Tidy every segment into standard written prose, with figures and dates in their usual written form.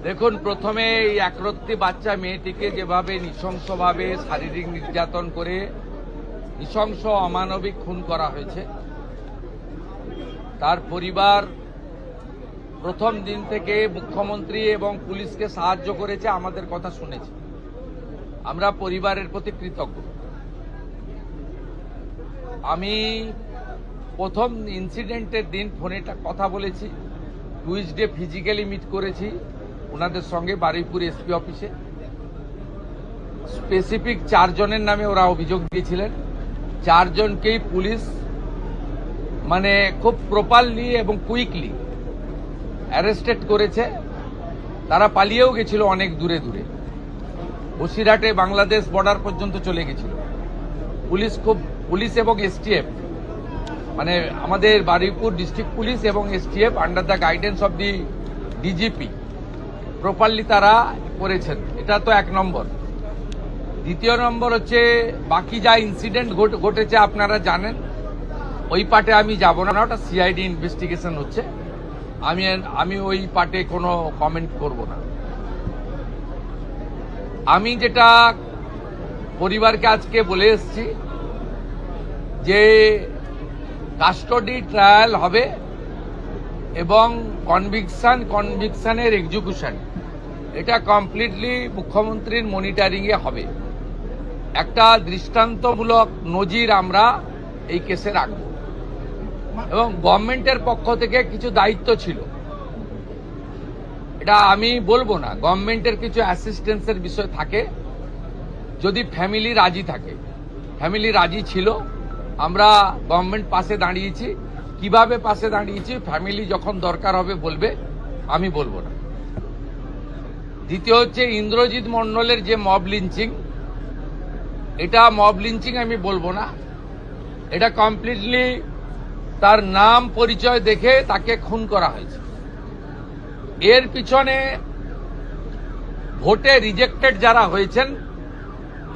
দেখুন, প্রথমে এই একরত্তি বাচ্চা মেয়েটিকে যেভাবে নৃশংসভাবে শারীরিক নির্যাতন করে নৃশংস অমানবিক খুন করা হয়েছে, তার পরিবার প্রথম দিন থেকে মুখ্যমন্ত্রী এবং পুলিশকে সাহায্য করেছে, আমাদের কথা শুনেছে। আমরা পরিবারের প্রতি কৃতজ্ঞ। আমি প্রথম ইনসিডেন্টের দিন ফোনে কথা বলেছি, টুইসডে ফিজিক্যালি মিট করেছি ওনাদের সঙ্গে বারুইপুর এসপি অফিসে। স্পেসিফিক 4 জনের নামে ওরা অভিযোগ দিয়েছিলেন। 4 জনকেই পুলিশ খুব প্রপারলি এবং কুইকলি অ্যারেস্টেড করেছে। তারা পালিয়েও গেছিল অনেক দূরে দূরে, বসিরহাটে বাংলাদেশ বর্ডার পর্যন্ত চলে গেছিল। পুলিশ এবং এসটিএফ আমাদের বারুইপুর ডিস্ট্রিক্ট পুলিশ এবং STF under the guidance of the DGP properly তারা করেছেন। এটা তো 1 নম্বর। দ্বিতীয় নম্বর হচ্ছে, বাকি যা ইনসিডেন্ট ঘটেছে আপনারা জানেন, ওই পার্টে আমি যাব না, ওটা সিআইডি ইনভেস্টিগেশন হচ্ছে। আমি ওই পার্টে কোনো কমেন্ট করব না। আমি যেটা পরিবারকে আজকে বলে এসেছি যে কাস্টডি ট্রায়াল হবে এবং কনভিকশনের এক্সিকিউশন এটা কমপ্লিটলি মুখ্যমন্ত্রীর মনিটরিংয়ে হবে। একটা দৃষ্টান্তমূলক নজির আমরা এই কেসে রাখব এবং গভর্নমেন্টের পক্ষ থেকে কিছু দায়িত্ব ছিল, এটা আমি বলবো না। গভর্নমেন্টের কিছু অ্যাসিস্ট্যান্সের বিষয় থাকে, যদি ফ্যামিলি রাজি থাকে। ফ্যামিলি রাজি ছিল, আমরা গভর্নমেন্ট পাশে দাঁড়িয়েছি। কিভাবে পাশে দাঁড়িয়েছি, ফ্যামিলি যখন দরকার হবে বলবে, আমি বলবো না। দ্বিতীয় হচ্ছে, ইন্দ্রজিৎ মণ্ডলের যে মব লিঞ্চিং, এটা মব লিঞ্চিং আমি বলবো না। এটা কমপ্লিটলি তার নাম পরিচয় দেখে তাকে খুন করা হয়েছে। এর পিছনে ভোটে রিজেক্টেড যারা হয়েছেন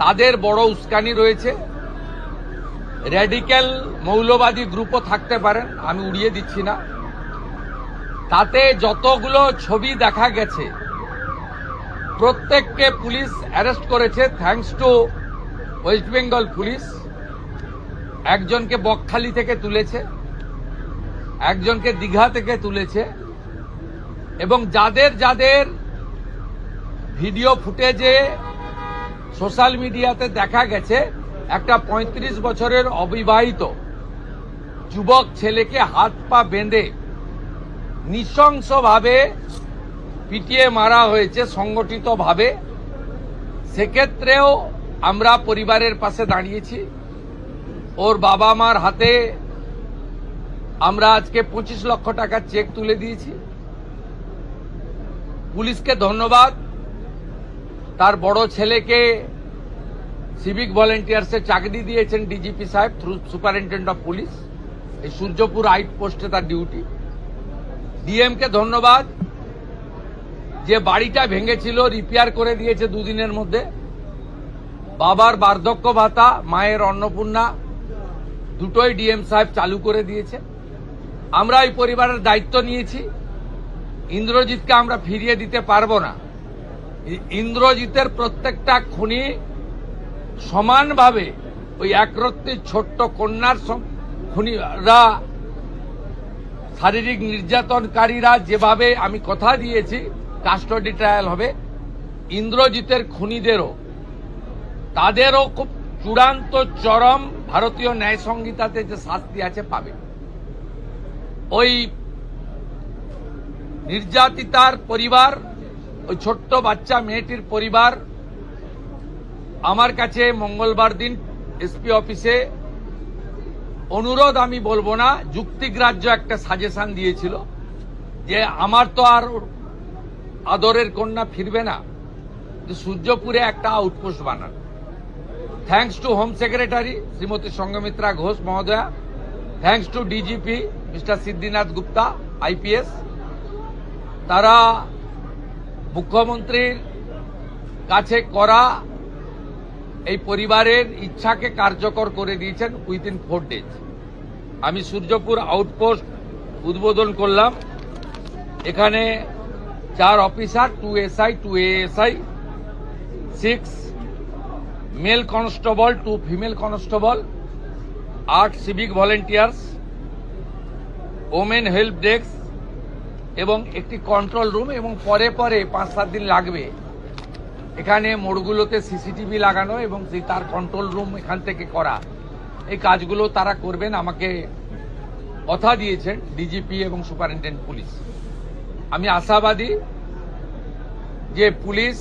তাদের বড় উস্কানি রয়েছে। র্যাডিক্যাল মৌলবাদী গ্রুপও থাকতে পারেন, আমি উড়িয়ে দিচ্ছি না। তাতে যতগুলো ছবি দেখা গেছে প্রত্যেককে পুলিশ অ্যারেস্ট করেছে, thanks to West Bengal police. একজনকে বকখালি থেকে তুলেছে, একজনকে দীঘা থেকে তুলেছে, এবং যাদের যাদের ভিডিও ফুটেজে সোশ্যাল মিডিয়াতে দেখা গেছে, একটা 35 বছরের অবিবাহিত যুবক ছেলেকে হাত পা বেঁধে নৃশংসভাবে পিটিয়ে মারা হয়েছে সংগঠিতভাবে। সেক্ষেত্রেও আমরা পরিবারের পাশে দাঁড়িয়েছি। ওর বাবা মার হাতে আমরা আজকে 25 লক্ষ টাকার চেক তুলে দিয়েছি। পুলিশকে ধন্যবাদ, তার বড় ছেলেকে সিভিক ভলেন্টিয়ার্সে চাকরি দিয়েছেন ডিজিপি সাহেব থ্রু সুপারিনটেন্ডেন্ট অফ পুলিশ। এই সূর্যপুর আউট পোস্টে তার ডিউটি। ডিএমকে ধন্যবাদ যে বাড়িটা ভেঙেছিল রিপেয়ার করে দিয়েছে 2 দিনের মধ্যে। বাবার বার্ধক্য ভাতা, মায়ের অন্নপূর্ণা দুটোই ডিএম সাহেব চালু করে দিয়েছে। আমরা এই পরিবারের দায়িত্ব নিয়েছি। ইন্দ্রজিৎকে আমরা ফিরিয়ে দিতে পারবো না। ইন্দ্রজিতের প্রত্যেকটা খুনি সমানভাবে ওই একরত্তি ছোট্ট কন্যার খুনিরা, শারীরিক নির্যাতনকারীরা যেভাবে আমি কথা দিয়েছি কাস্টডি ট্রায়াল হবে, ইন্দ্রজিতের খুনিদেরও তাদেরও খুব চূড়ান্ত চরম ভারতীয় ন্যায় সংহিতাতে যে শাস্তি আছে পাবে। ওই নির্যাতিতার পরিবার, ওই ছোট্ট বাচ্চা মেয়েটির পরিবার আমার কাছে মঙ্গলবার দিন এসপি অফিসে অনুরোধ, আমি বলবো না, যুক্তিগ্রাহ্য একটা সাজেশন দিয়েছিল যে আমার তো আর আদরের কন্যা ফিরবে না, সূর্যপুরে একটা আউটপোস্ট বানান। Thanks to home secretary Shrimati Sanghamitra Ghosh মহোদয়া, thanks to DGP mister Siddhinath Gupta IPS. তারা মুখ্যমন্ত্রীর কাছে করা এই পরিবারের ইচ্ছাকে কার্যকর করে দিয়েছেন উইদিন 4 days। আমি সূর্যপুর আউটপোস্ট উদ্বোধন করলাম। এখানে 4 officer, 2 SI, 2 ASI, 6 male constable, 2 female constable, 8 civic volunteers, women help desk এবং একটি কন্ট্রোল রুম, এবং পরে পরে 5-7 দিন লাগবে এখানে মোড়গুলোতে সিসিটিভি লাগানো এবং তার কন্ট্রোল রুম এখান থেকে করা। এই কাজগুলো তারা করবেন, আমাকে কথা দিয়েছেন ডিজিপি এবং সুপারিনটেন্ডেন্ট পুলিশ। আমি আশাবাদী যে পুলিশ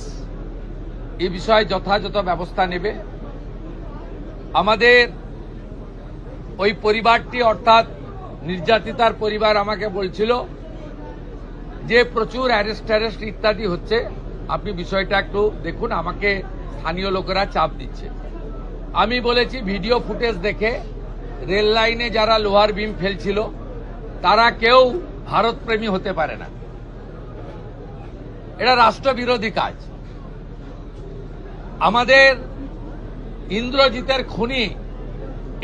এই বিষয়ে যথাযথ ব্যবস্থা নেবে। আমাদের ওই পরিবারটি অর্থাৎ নির্যাতিতার পরিবার আমাকে বলছিল যে প্রচুর অ্যারেস্ট ইত্যাদি হচ্ছে, আপনি বিষয়টা একটু দেখুন, আমাকে স্থানীয় লোকেরা চাপ দিচ্ছে। আমি বলেছি ভিডিও ফুটেজ দেখে রেল লাইনে যারা লোহার বিম ফেলছিল তারা কেউ ভারতপ্রেমী হতে পারে না, এটা রাষ্ট্রবিরোধী কাজ। আমাদের ইন্দ্রজিতের খুনি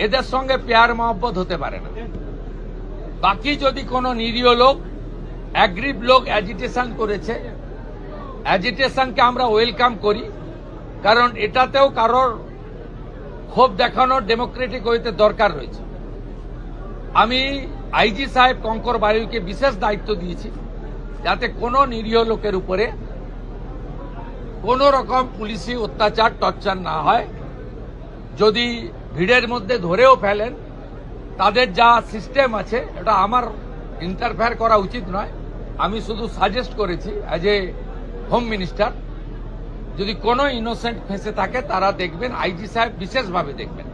এদের সঙ্গে প্যার মহব্বত হতে পারে না। বাকি যদি কোনো নিরীহ লোক, অ্যাগ্রিভ লোক অ্যাজিটেশন করেছে, অ্যাজিটেশনকে আমরা ওয়েলকাম করি, কারণ এটাতেও কারোর ক্ষোভ দেখানোর ডেমোক্রেটিক ওয়েতে দরকার রয়েছে। আমি আইজি সাহেব কঙ্কর বায়ুকে বিশেষ দায়িত্ব দিয়েছি যাতে কোনো নিরীহ লোকের উপরে কোনো রকম পুলিশি অত্যাচার টর্চার না হয়। যদি ভিড়ের মধ্যে ধরেও ফেলেন, তাদের যা সিস্টেম আছে এটা আমার ইন্টারফেয়ার করা উচিত নয়। আমি শুধু সাজেস্ট করেছি অ্যাজ এ হোম মিনিস্টার, যদি কোনো ইনোসেন্ট ফেঁসে থাকে তারা দেখবেন, আইজি সাহেব বিশেষভাবে দেখবেন।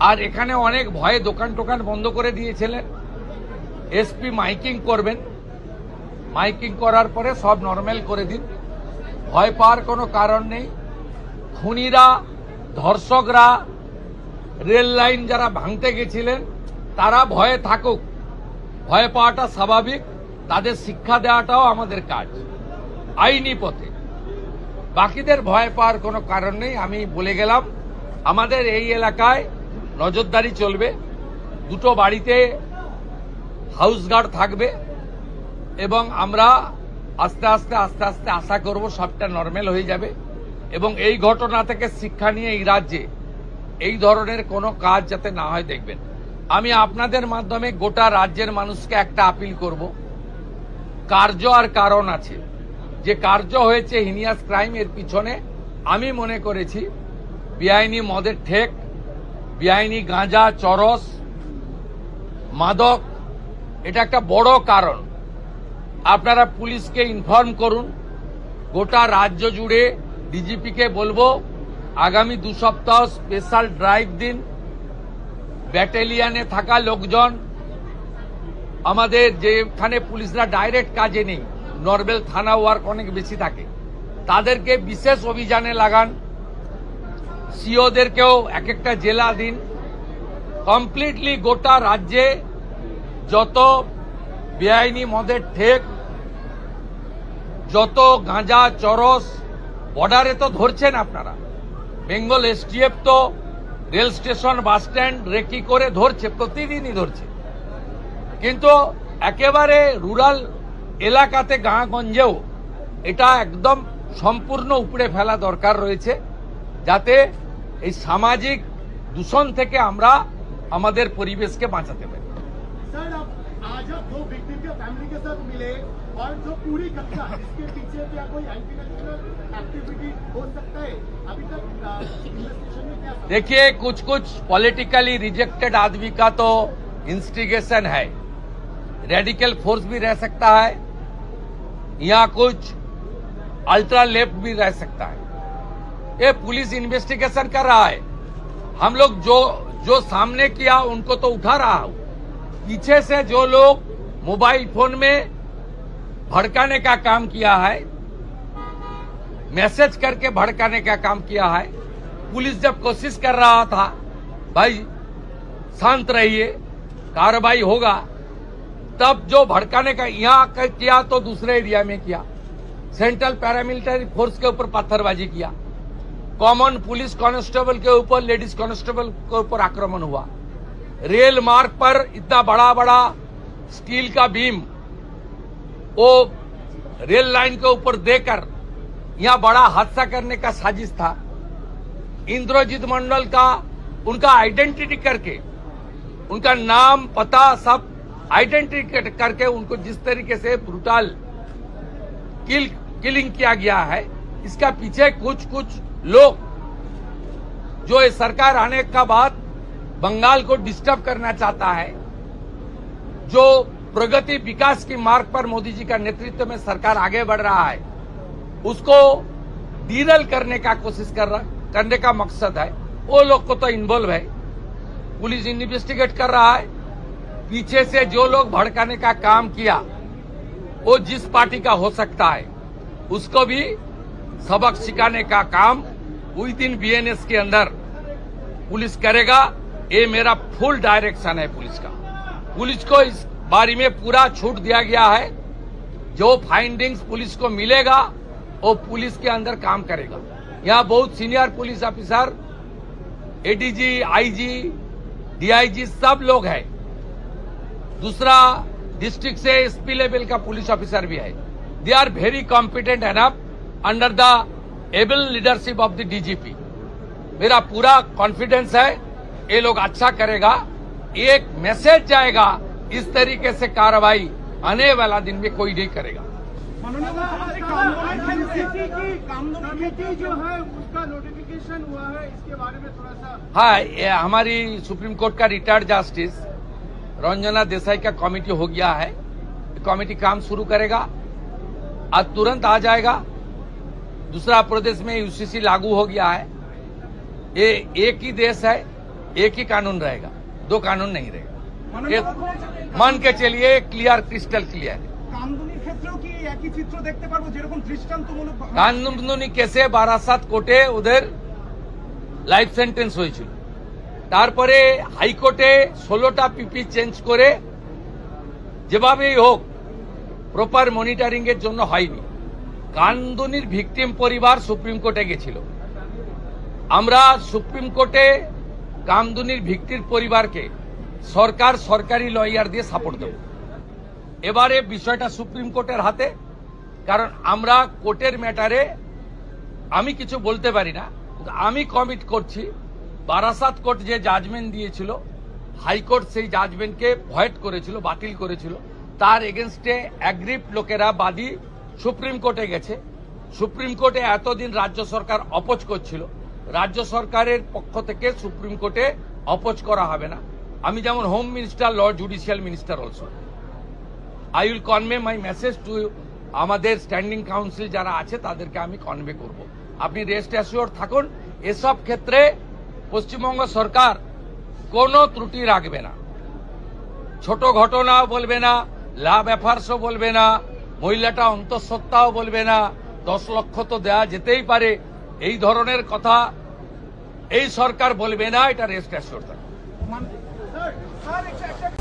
আর এখানে অনেক ভয়ে দোকান টোকান বন্ধ করে দিয়েছিলেন, এসপি মাইকিং করবেন, মাইকিং করার পরে সব নর্মাল করে দিন, ভয় পাওয়ার কোনো কারণ নেই। খুনিরা, ধর্ষকরা, রেল লাইন যারা ভাঙতে গেছিলেন তারা ভয়ে থাকুক, ভয় পাওয়াটা স্বাভাবিক, তাদের শিক্ষা দেওয়াটাও আমাদের কাজ আইনি পথে। বাকিদের ভয় পাওয়ার কোনো কারণ নেই। আমি বলে গেলাম আমাদের এই এলাকায় নজরদারি চলবে, 2টো বাড়িতে হাউস গার্ড থাকবে এবং আমরা আস্তে আস্তে আশা করব সবটা নর্মাল হয়ে যাবে এবং এই ঘটনা থেকে শিক্ষা নিয়ে এই রাজ্যে এই ধরনের কোনো কাজ যাতে না হয় দেখবেন। আমি আপনাদের মাধ্যমে গোটা রাজ্যের মানুষকে একটা আপিল করব, কার্য আর কারণ আছে। যে কার্য হয়েছে হিনিয়াস ক্রাইম, এর পিছনে আমি মনে করেছি বেআইনি মদের ঠেক, বেআইনি গাঁজা, চরস, মাদক, এটা একটা বড় কারণ। আপনারা পুলিশকে ইনফর্ম করুন, গোটা রাজ্য জুড়ে ডিজিপিকে বলবো আগামী 2 সপ্তাহ স্পেশাল ড্রাইভ দিন। ব্যাটালিয়নে থাকা লোকজন, আমাদের যেখানে পুলিশরা ডাইরেক্ট কাজে নেই, নর্মাল থানা ওয়ার্ক অনেক বেশি থাকে, তাদেরকে বিশেষ অভিযানে লাগান। সিওদেরকেও এক একটা জেলা দিন। কমপ্লিটলি গোটা রাজ্যে যত বেআইনি মদের ঠেক, যত গাঁজা, চরস, বর্ডারে তো ধরছেন আপনারা, বেঙ্গল এসটিএফ তো rail station, bus stand recce করে ধরছে, প্রতিদিনই ধরছে। কিন্তু একেবারে রুরাল এলাকাতে, গাঁগঞ্জেও এটা একদম সম্পূর্ণ উপড়ে ফেলা দরকার রয়েছে, যাতে এই সামাজিক দূষণ থেকে আমরা আমাদের পরিবেশকে বাঁচাতে পারি। सर, आज आप 2 विक्टिम के फैमिली के साथ मिले और जो पूरी घटना इसके पीछे क्या कोई एंटी नेशनल एक्टिविटी हो सकता है? अभी तक इन्वेस्टिगेशन में क्या? देखिए, कुछ पॉलिटिकली रिजेक्टेड आदमी का तो इंस्टिगेशन है, रेडिकल फोर्स भी रह सकता है या कुछ अल्ट्रा लेफ्ट भी रह सकता है। ये पुलिस इन्वेस्टिगेशन कर रहा है। हम लोग जो सामने किया उनको तो उठा रहा हूं, पीछे से जो लोग मोबाइल फोन में भड़काने का काम किया है, मैसेज करके भड़काने का काम किया है, पुलिस जब कोशिश कर रहा था भाई शांत रहिए, कार्रवाई होगा, तब जो भड़काने का यहां किया तो दूसरे एरिया में किया, सेंट्रल पैरामिलिट्री फोर्स के ऊपर पत्थरबाजी किया, कॉमन पुलिस कांस्टेबल के ऊपर, लेडीज कांस्टेबल के ऊपर आक्रमण हुआ, रेल मार्ग पर इतना बड़ा स्टील का बीम वो रेल लाइन के ऊपर देकर यहां बड़ा हादसा करने का साजिश था। इंद्रजीत मंडल का उनका आइडेंटिटी करके, उनका नाम पता सब आइडेंटिटी करके उनको जिस तरीके से ब्रूटल किलिंग किया गया है, इसका पीछे कुछ लोग जो इस सरकार आने का बाद बंगाल को डिस्टर्ब करना चाहता है, जो प्रगति विकास की मार्ग पर मोदी जी का नेतृत्व में सरकार आगे बढ़ रहा है, उसको डीरल करने का कोशिश करने का मकसद है। वो लोग को तो इन्वॉल्व है, पुलिस इन्वेस्टिगेट कर रहा है। पीछे से जो लोग भड़काने का काम किया, वो जिस पार्टी का हो सकता है, उसको भी सबक सिखाने का काम विद इन बीएनएस के अंदर पुलिस करेगा। ये मेरा फुल डायरेक्शन है पुलिस का। पुलिस को इस बारे में पूरा छूट दिया गया है। जो फाइंडिंग्स पुलिस को मिलेगा वो पुलिस के अंदर काम करेगा। यहाँ बहुत senior police officer, ADG, IG, DIG सब लोग हैं। दूसरा डिस्ट्रिक्ट से एसपी लेवल का पुलिस ऑफिसर भी है। They are very competent enough under the able leadership of the DGP. मेरा पूरा कॉन्फिडेंस है ये लोग अच्छा करेगा। एक मैसेज जाएगा, इस तरीके से कार्रवाई आने वाला दिन में कोई नहीं करेगा। कामधुनी खेती जो है उसका नोटिफिकेशन हुआ है, इसके बारे में थोड़ा सा। हाँ, ये हमारी सुप्रीम कोर्ट का रिटायर्ड जस्टिस रंजना देसाई का कमेटी हो गया है। कमेटी काम शुरू करेगा, आज तुरंत आ जाएगा। दूसरा, प्रदेश में यूसीसी लागू हो गया है। ये एक ही देश है, एक ही कानून रहेगा, दो कानून नहीं रहेगा। मान के चलिए क्लियर, क्रिस्टल क्लियर। কামদুনির ক্ষেত্রেও কি একই চিত্র দেখতে পারবো, যেরকম দৃষ্টান্তমূলক? কামদুনি কেসে বারাসাত কোর্টে ওদের লাইফ সেন্টেন্স হয়েছিল, তারপরে হাইকোর্টে 16টা পিপি চেঞ্জ করে যেভাবেই হোক প্রপার মনিটরিং এর জন্য হয়নি। কামদুনির ভিকটিম পরিবার সুপ্রিম কোর্টে গেছিল। আমরা সুপ্রিম কোর্টে কামদুনির ভিকটির পরিবারকে সরকার সরকারি লয়ার দিয়ে সাপোর্ট দেব। এবারে বিষয়টা সুপ্রিম কোর্টের হাতে, কারণ আমরা কোর্টের ম্যাটারে আমি কিছু বলতে পারি না। আমি কমিট করছি, বারাসাত কোর্ট যে জাজমেন্ট দিয়েছিল, হাইকোর্ট সেই জাজমেন্টকে ভয়েড করেছিল, বাতিল করেছিল। তার এগেনস্টে অ্যাগ্রিভড লোকেরা বাদী সুপ্রিম কোর্টে গেছে। সুপ্রিম কোর্টে এতদিন রাজ্য সরকার অপোজ করছিল, রাজ্য সরকারের পক্ষ থেকে সুপ্রিম কোর্টে অপোজ করা হবে না। আমি যেমন home minister, law judicial minister also I will convey my message to আমাদের স্ট্যান্ডিং কাউন্সিল যারা আছে তাদেরকে আমি কনভে করব। আপনি রেস্ট অ্যাসিওর থাকুন, এসব ক্ষেত্রে পশ্চিমবঙ্গ সরকার কোনো ত্রুটি রাখবে না। ছোট ঘটনাও বলবে না, লাভ অ্যাফার্সও বলবে না, মহিলাটা অন্তঃসত্ত্বাও বলবে না, 10 লক্ষ তো দেওয়া যেতেই পারে, এই ধরনের কথা এই সরকার বলবে না। এটা রেস্ট অ্যাসিওর থাকুন। স্যার একটা